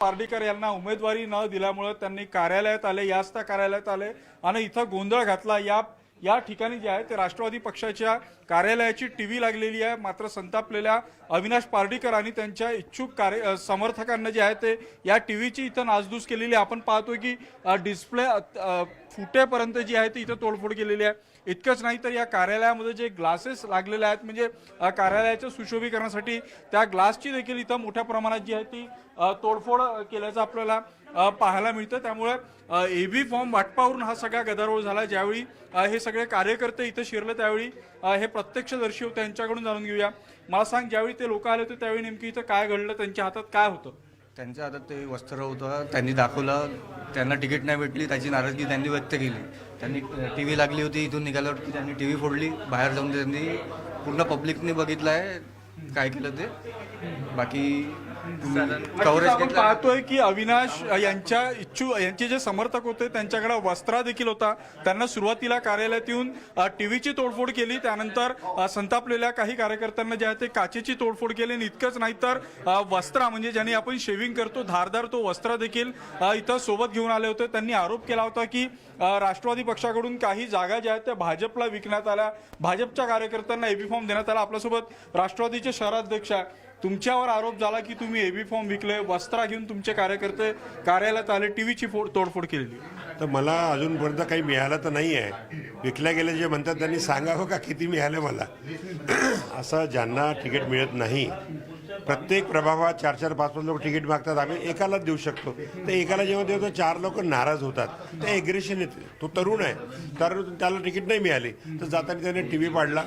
पार्डीकर यांना उमेदवारी न दिल्यामुळे त्यांनी कार्यालयात आले, याच त्या कार्यालयात आले आणि इथं गोंधळ घातला। या ठिकाणी जे आहे ते राष्ट्रवादी पक्षाच्या कार्यालयाची टीव्ही लागलेली आहे। मात्र संतापलेल्या अविनाश पार्डीकर आणि त्यांच्या इच्छुक समर्थकांना जे आहे ते या टीव्हीची इथं नासधूस केलेली आहे। आपण पाहतोय की डिस्प्ले फुटेपर्यंत जी आहे ती इथं तोडफोड केलेली आहे। इतकंच नाही तर या कार्यालयामध्ये जे ग्लासेस लागलेले आहेत म्हणजे कार्यालयाच्या सुशोभीकरणासाठी त्या ग्लासची देखील इथं मोठ्या प्रमाणात जी आहे ती तोडफोड केल्याचं आपल्याला पाहायला मिळतं। त्यामुळे एबी फॉर्म वाटपावरून हा सगळा गदारोळ झाला। ज्यावेळी हे सगळे कार्यकर्ते इथं शिरले त्यावेळी हे प्रत्यक्षदर्शी होते, त्यांच्याकडून जाणून घेऊया। मला सांग, ज्यावेळी ते लोक आले होते त्यावेळी नेमकी इथं काय घडलं, त्यांच्या हातात काय होतं? त्यांच्या हातात ते वस्त्र होतं, त्यांनी दाखवलं, त्यांना तिकीट नाही भेटली, त्याची नाराजगी त्यांनी व्यक्त केली। त्यांनी टीव्ही लागली होती, इथून निघाल्यावरती त्यांनी टीव्ही फोडली, बाहेर जाऊन त्यांनी पूर्ण पब्लिकने बघितलं आहे काय केलं ते। बाकी कव्हरेज आपण पाहतोय की अविनाश यांचे जे समर्थक होते त्यांच्याकडे वस्त्रा देखील होता। त्यांना सुरुवातीला कार्यालयात येऊन टीव्हीची तोडफोड केली, त्यानंतर संतापलेल्या काही कार्यकर्त्यांना जे आहे ते काचेची तोडफोड केली। इतकंच नाही तर वस्त्रा म्हणजे ज्यांनी आपण शेविंग करतो धारदार तो वस्त्र देखील इथं सोबत घेऊन आले होते। त्यांनी आरोप केला होता की राष्ट्रवादी पक्षाकडून काही जागा ज्या आहेत त्या भाजपला विकण्यात आल्या, भाजपच्या कार्यकर्त्यांना एबी फॉर्म देण्यात आला। आपल्यासोबत राष्ट्रवादीचे शहराध्यक्ष तुमच्यावर आरोप झाला की तुम्ही एबी फॉर्म विकले, वस्त्रा घेऊन तुमचे कार्यकर्ते कार्यालयात आले, टीव्हीची तोडफोड केलेली। तर मला अजूनपर्यंत काही मिळालं तर नाही आहे। विकल्या गेले जे म्हणतात त्यांनी सांगावं का किती मिळालं मला। असं ज्यांना तिकीट मिळत नाही, प्रत्येक प्रभावात 4-4, 5-5 लोक तिकीट मागतात, आम्ही एकालाच देऊ शकतो। तर एकाला जेव्हा देतो 4 लोक नाराज होतात, ते एग्रेशन येते। तो तरुण आहे, तर त्याला तिकीट नाही मिळाली तर जाताना त्याने टीव्ही पाडला,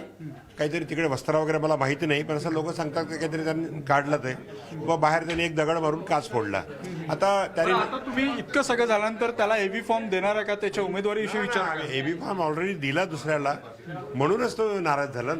काहीतरी तिकडे वस्त्रा वगैरे मला माहिती नाही, पण असं लोक सांगतात की काहीतरी त्यांनी काढलं ते, व बाहेर त्याने एक दगड मारून काच फोडला। आता तुम्ही इतकं सगळं झाल्यानंतर त्याला एबी फॉर्म देणार आहे का? त्याच्या उमेदवारीविषयी विचार? एबी फॉर्म ऑलरेडी दिला दुसऱ्याला, म्हणूनच तो नाराज झाला।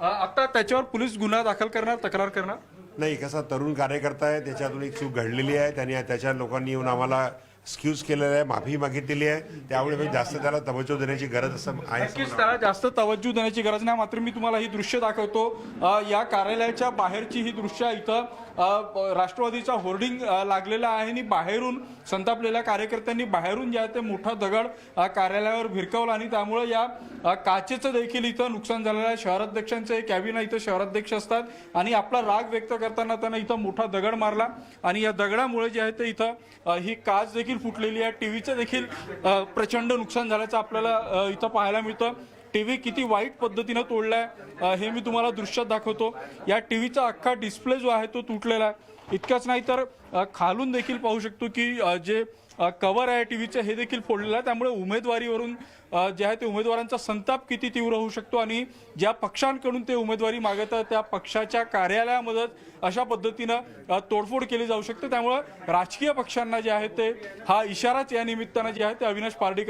आता त्याच्यावर पोलीस गुन्हा दाखल करणार, तक्रार करणार? नाही, कसा तरुण कार्यकर्ता आहे, त्याच्यातून एक चूक घडलेली आहे, त्यांनी त्याच्या लोकांनी येऊन आम्हाला एक्सक्यूज केलेलं आहे, माफी मागितलेली आहे। त्यामुळे जास्त त्याला तवज्जो देण्याची गरज असं आहे। नक्कीच त्याला जास्त तवज्जो देण्याची गरज नाही। मात्र मी तुम्हाला ही दृश्य दाखवतो, या कार्यालयाच्या बाहेरची ही दृश्य। इथं राष्ट्रवादीचा होर्डिंग लागलेला आहे आणि बाहेरून संतापलेल्या कार्यकर्त्यांनी बाहेरून जे आहे ते मोठा दगड कार्यालयावर भिरकवला आणि त्यामुळे या काचेचं देखील इथं नुकसान झालेलं आहे। शहराध्यक्षांचे कॅबिन इथं शहराध्यक्ष असतात आणि आपला राग व्यक्त करताना त्यांना इथं मोठा दगड मारला आणि या दगडामुळे जे आहे ते इथं ही काच देखील फुटलेली आहे। टीव्हीचं देखील प्रचंड नुकसान झाल्याचं आपल्याला इथं पाहायला मिळतं। टीव्ही किती वाईट पद्धतीनं तोडलाय हे मी तुम्हाला दृश्यात दाखवतो। या टीव्हीचा अख्खा डिस्प्ले जो आहे तो तुटलेला आहे। इतकंच नाही तर खालून देखील पाहू शकतो की जे कव्हर आहे टीव्हीचं हे देखील फोडलेलं आहे। त्यामुळे उमेदवारीवरून जे आहे ते उमेदवारांचा संताप किती तीव्र होऊ शकतो आणि ज्या पक्षांकडून ते उमेदवारी मागत आहेत त्या पक्षाच्या कार्यालयामध्ये अशा पद्धतीनं तोडफोड केली जाऊ शकते। त्यामुळे राजकीय पक्षांना जे आहे ते हा इशाराच या निमित्तानं जे आहे ते अविनाश पार्डीकर